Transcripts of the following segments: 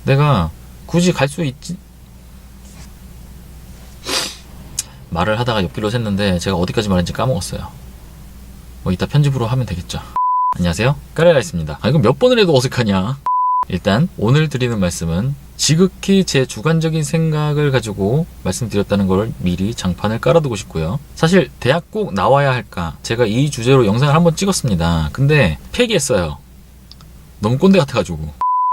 내가 굳이 갈 수 있지. 말을 하다가 옆길로 샜는데 제가 어디까지 말했는지 까먹었어요. 뭐 이따 편집으로 하면 되겠죠. 안녕하세요, 까레라있습니다. 이거 몇 번을 해도 어색하냐. 일단 오늘 드리는 말씀은 지극히 제 주관적인 생각을 가지고 말씀드렸다는 걸 미리 장판을 깔아두고 싶고요. 사실 대학 꼭 나와야 할까, 제가 이 주제로 영상을 한번 찍었습니다. 근데 폐기했어요. 너무 꼰대 같아가지고.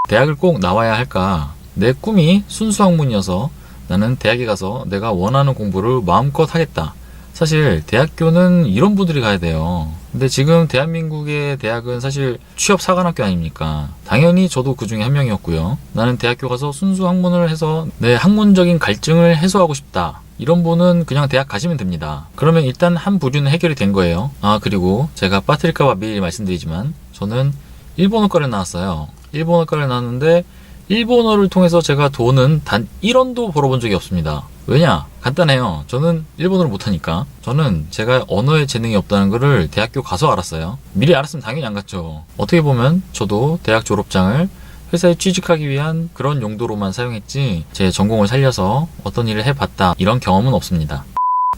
대학을 꼭 나와야 할까, 내 꿈이 순수학문이어서 나는 대학에 가서 내가 원하는 공부를 마음껏 하겠다. 사실 대학교는 이런 분들이 가야 돼요. 근데 지금 대한민국의 대학은 사실 취업 사관학교 아닙니까? 당연히 저도 그 중에 한 명이었고요. 나는 대학교 가서 순수 학문을 해서 내 학문적인 갈증을 해소하고 싶다. 이런 분은 그냥 대학 가시면 됩니다. 그러면 일단 한 부류는 해결이 된 거예요. 그리고 제가 빠뜨릴까봐 미리 말씀드리지만 저는 일본어과를 나왔어요. 일본어과를 나왔는데 일본어를 통해서 제가 돈은 단 1원도 벌어본 적이 없습니다. 왜냐? 간단해요. 저는 일본어를 못하니까. 저는 제가 언어에 재능이 없다는 거를 대학교 가서 알았어요. 미리 알았으면 당연히 안 갔죠. 어떻게 보면 저도 대학 졸업장을 회사에 취직하기 위한 그런 용도로만 사용했지 제 전공을 살려서 어떤 일을 해봤다, 이런 경험은 없습니다.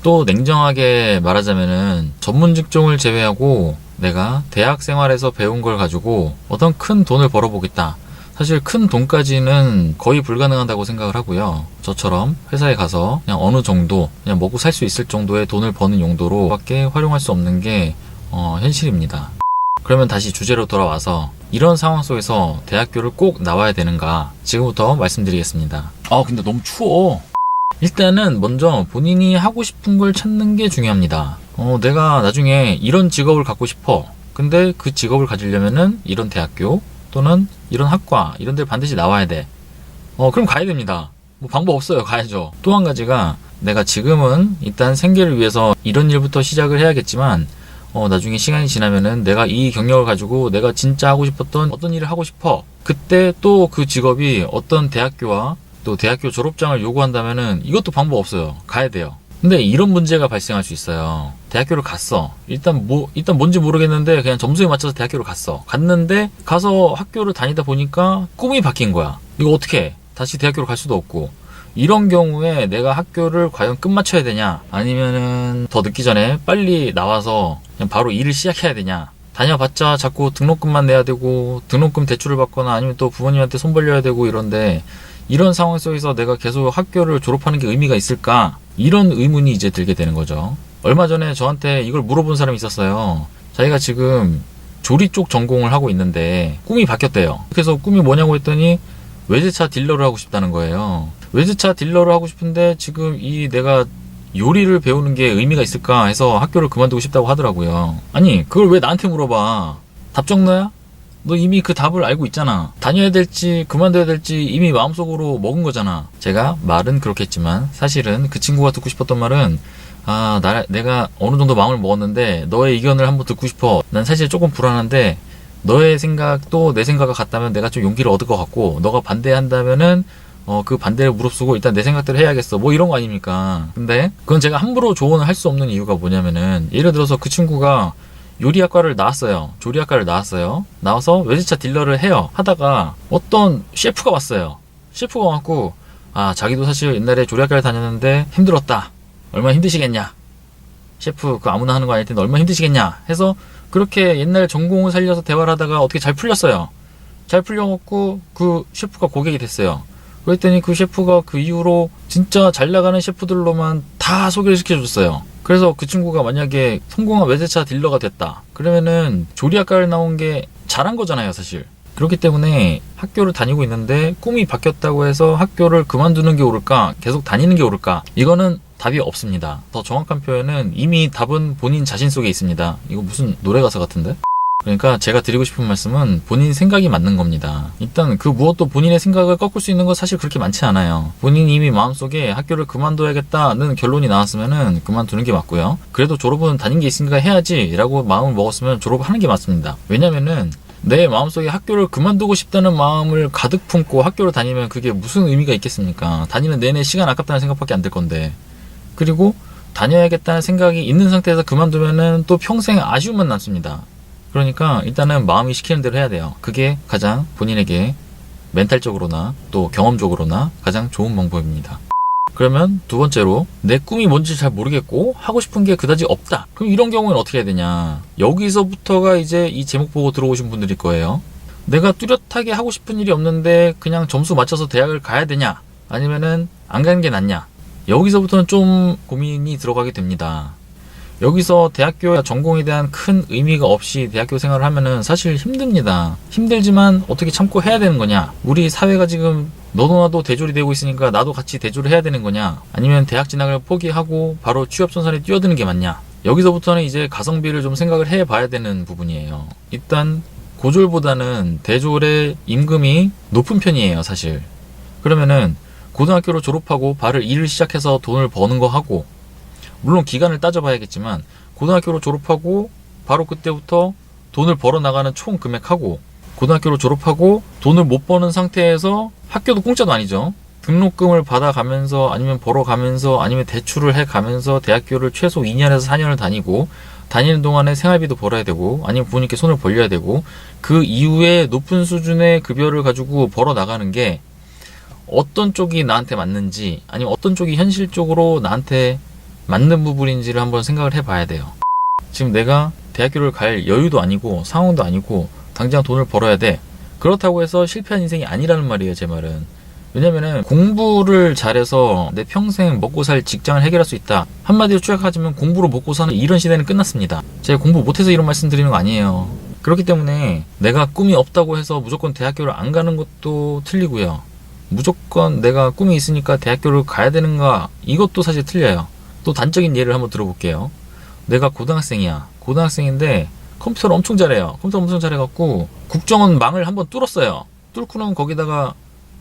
또 냉정하게 말하자면은 전문 직종을 제외하고 내가 대학 생활에서 배운 걸 가지고 어떤 큰 돈을 벌어보겠다, 사실 큰 돈까지는 거의 불가능하다고 생각을 하고요. 저처럼 회사에 가서 그냥 어느 정도 그냥 먹고 살 수 있을 정도의 돈을 버는 용도로 밖에 활용할 수 없는 게 현실입니다. 그러면 다시 주제로 돌아와서 이런 상황 속에서 대학교를 꼭 나와야 되는가, 지금부터 말씀드리겠습니다. 근데 너무 추워. 일단은 먼저 본인이 하고 싶은 걸 찾는 게 중요합니다. 내가 나중에 이런 직업을 갖고 싶어. 근데 그 직업을 가지려면은 이런 대학교 또는 이런 학과, 이런 데를 반드시 나와야 돼. 그럼 가야 됩니다. 뭐 방법 없어요. 가야죠. 또 한 가지가, 내가 지금은 일단 생계를 위해서 이런 일부터 시작을 해야겠지만 나중에 시간이 지나면은 내가 이 경력을 가지고 내가 진짜 하고 싶었던 어떤 일을 하고 싶어. 그때 또 그 직업이 어떤 대학교와 또 대학교 졸업장을 요구한다면은 이것도 방법 없어요. 가야 돼요. 근데 이런 문제가 발생할 수 있어요. 대학교를 갔어. 일단 뭔지 모르겠는데 그냥 점수에 맞춰서 대학교를 갔어. 갔는데 가서 학교를 다니다 보니까 꿈이 바뀐 거야. 이거 어떻게 해? 다시 대학교를 갈 수도 없고. 이런 경우에 내가 학교를 과연 끝마쳐야 되냐, 아니면은 더 늦기 전에 빨리 나와서 그냥 바로 일을 시작해야 되냐. 다녀봤자 자꾸 등록금만 내야 되고, 등록금 대출을 받거나 아니면 또 부모님한테 손 벌려야 되고 이런데, 이런 상황 속에서 내가 계속 학교를 졸업하는 게 의미가 있을까? 이런 의문이 이제 들게 되는 거죠. 얼마 전에 저한테 이걸 물어본 사람이 있었어요. 자기가 지금 조리 쪽 전공을 하고 있는데 꿈이 바뀌었대요. 그래서 꿈이 뭐냐고 했더니 외제차 딜러를 하고 싶다는 거예요. 외제차 딜러를 하고 싶은데 지금 내가 요리를 배우는 게 의미가 있을까 해서 학교를 그만두고 싶다고 하더라고요. 아니, 그걸 왜 나한테 물어봐? 답정너야? 너 이미 그 답을 알고 있잖아. 다녀야 될지 그만둬야 될지 이미 마음속으로 먹은 거잖아. 제가 말은 그렇게 했지만 사실은 그 친구가 듣고 싶었던 말은, 내가 어느 정도 마음을 먹었는데 너의 의견을 한번 듣고 싶어. 난 사실 조금 불안한데 너의 생각도 내 생각과 같다면 내가 좀 용기를 얻을 것 같고, 너가 반대한다면은 그 반대를 무릅쓰고 일단 내 생각대로 해야겠어. 뭐 이런 거 아닙니까? 근데 그건 제가 함부로 조언을 할 수 없는 이유가 뭐냐면은, 예를 들어서 그 친구가 요리학과를 나왔어요. 조리학과를 나왔어요. 나와서 외제차 딜러를 해요. 하다가 어떤 셰프가 왔어요. 셰프가 와갖고, 자기도 사실 옛날에 조리학과를 다녔는데 힘들었다. 얼마나 힘드시겠냐. 셰프 그 아무나 하는 거 아닐 텐데 얼마나 힘드시겠냐 해서 그렇게 옛날 전공을 살려서 대화를 하다가 어떻게 잘 풀렸어요. 잘 풀려갖고 그 셰프가 고객이 됐어요. 그랬더니 그 셰프가 그 이후로 진짜 잘 나가는 셰프들로만 다 소개를 시켜줬어요. 그래서 그 친구가 만약에 성공한 외제차 딜러가 됐다, 그러면은 조리학과를 나온 게 잘한 거잖아요, 사실. 그렇기 때문에 학교를 다니고 있는데 꿈이 바뀌었다고 해서 학교를 그만두는 게 옳을까, 계속 다니는 게 옳을까, 이거는 답이 없습니다. 더 정확한 표현은 이미 답은 본인 자신 속에 있습니다. 이거 무슨 노래 가사 같은데? 그러니까 제가 드리고 싶은 말씀은 본인 생각이 맞는 겁니다. 일단 그 무엇도 본인의 생각을 꺾을 수 있는 건 사실 그렇게 많지 않아요. 본인이 이미 마음속에 학교를 그만둬야겠다는 결론이 나왔으면은 그만두는 게 맞고요. 그래도 졸업은 다닌 게 있으니까 해야지 라고 마음을 먹었으면 졸업하는 게 맞습니다. 왜냐면은 내 마음속에 학교를 그만두고 싶다는 마음을 가득 품고 학교를 다니면 그게 무슨 의미가 있겠습니까? 다니는 내내 시간 아깝다는 생각밖에 안 들 건데. 그리고 다녀야겠다는 생각이 있는 상태에서 그만두면은 또 평생 아쉬움만 남습니다. 그러니까 일단은 마음이 시키는 대로 해야 돼요. 그게 가장 본인에게 멘탈적으로나 또 경험적으로나 가장 좋은 방법입니다. 그러면 두 번째로 내 꿈이 뭔지 잘 모르겠고 하고 싶은 게 그다지 없다. 그럼 이런 경우에는 어떻게 해야 되냐? 여기서부터가 이제 이 제목 보고 들어오신 분들일 거예요. 내가 뚜렷하게 하고 싶은 일이 없는데 그냥 점수 맞춰서 대학을 가야 되냐? 아니면은 안 가는 게 낫냐? 여기서부터는 좀 고민이 들어가게 됩니다. 여기서 대학교 전공에 대한 큰 의미가 없이 대학교 생활을 하면은 사실 힘듭니다. 힘들지만 어떻게 참고 해야 되는 거냐? 우리 사회가 지금 너도 나도 대졸이 되고 있으니까 나도 같이 대졸을 해야 되는 거냐? 아니면 대학 진학을 포기하고 바로 취업전선에 뛰어드는 게 맞냐? 여기서부터는 이제 가성비를 좀 생각을 해봐야 되는 부분이에요. 일단 고졸보다는 대졸의 임금이 높은 편이에요, 사실. 그러면은 고등학교를 졸업하고 바로 일을 시작해서 돈을 버는 거 하고, 물론 기간을 따져봐야겠지만 고등학교를 졸업하고 바로 그때부터 돈을 벌어 나가는 총 금액하고, 고등학교를 졸업하고 돈을 못 버는 상태에서 학교도 공짜도 아니죠. 등록금을 받아가면서 아니면 벌어가면서 아니면 대출을 해가면서 대학교를 최소 2년에서 4년을 다니고, 다니는 동안에 생활비도 벌어야 되고 아니면 부모님께 손을 벌려야 되고, 그 이후에 높은 수준의 급여를 가지고 벌어 나가는 게 어떤 쪽이 나한테 맞는지, 아니면 어떤 쪽이 현실적으로 나한테 맞는 부분인지를 한번 생각을 해봐야 돼요. 지금 내가 대학교를 갈 여유도 아니고 상황도 아니고 당장 돈을 벌어야 돼. 그렇다고 해서 실패한 인생이 아니라는 말이에요, 제 말은. 왜냐면은 공부를 잘해서 내 평생 먹고 살 직장을 해결할 수 있다. 한마디로 추격하자면 공부로 먹고 사는 이런 시대는 끝났습니다. 제가 공부 못해서 이런 말씀 드리는 거 아니에요. 그렇기 때문에 내가 꿈이 없다고 해서 무조건 대학교를 안 가는 것도 틀리고요. 무조건 내가 꿈이 있으니까 대학교를 가야 되는가, 이것도 사실 틀려요. 또 단적인 예를 한번 들어볼게요. 내가 고등학생이야. 고등학생인데 컴퓨터를 엄청 잘해요. 컴퓨터 엄청 잘해갖고 국정원 망을 한번 뚫었어요. 뚫고는 거기다가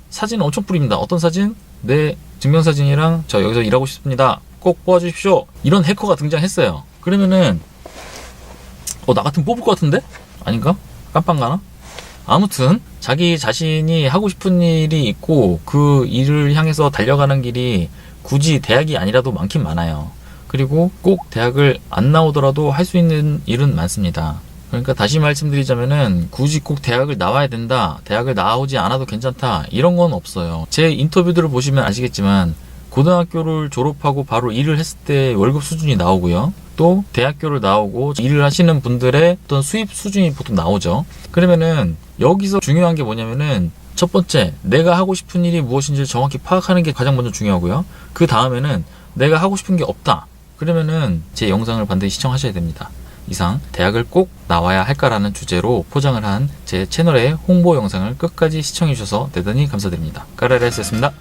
사진을 엄청 뿌립니다. 어떤 사진? 내 증명사진이랑 저 여기서 일하고 싶습니다. 꼭 뽑아주십시오. 이런 해커가 등장했어요. 그러면은 나 같으면 뽑을 것 같은데? 아닌가? 깜빵가나? 아무튼 자기 자신이 하고 싶은 일이 있고 그 일을 향해서 달려가는 길이 굳이 대학이 아니라도 많긴 많아요. 그리고 꼭 대학을 안 나오더라도 할 수 있는 일은 많습니다. 그러니까 다시 말씀드리자면은 굳이 꼭 대학을 나와야 된다, 대학을 나오지 않아도 괜찮다, 이런 건 없어요. 제 인터뷰들을 보시면 아시겠지만 고등학교를 졸업하고 바로 일을 했을 때 월급 수준이 나오고요. 또 대학교를 나오고 일을 하시는 분들의 어떤 수입 수준이 보통 나오죠. 그러면은 여기서 중요한 게 뭐냐면은 첫 번째, 내가 하고 싶은 일이 무엇인지를 정확히 파악하는 게 가장 먼저 중요하고요. 그 다음에는 내가 하고 싶은 게 없다. 그러면은 제 영상을 반드시 시청하셔야 됩니다. 이상 대학을 꼭 나와야 할까라는 주제로 포장을 한 제 채널의 홍보 영상을 끝까지 시청해주셔서 대단히 감사드립니다. 까라라였습니다.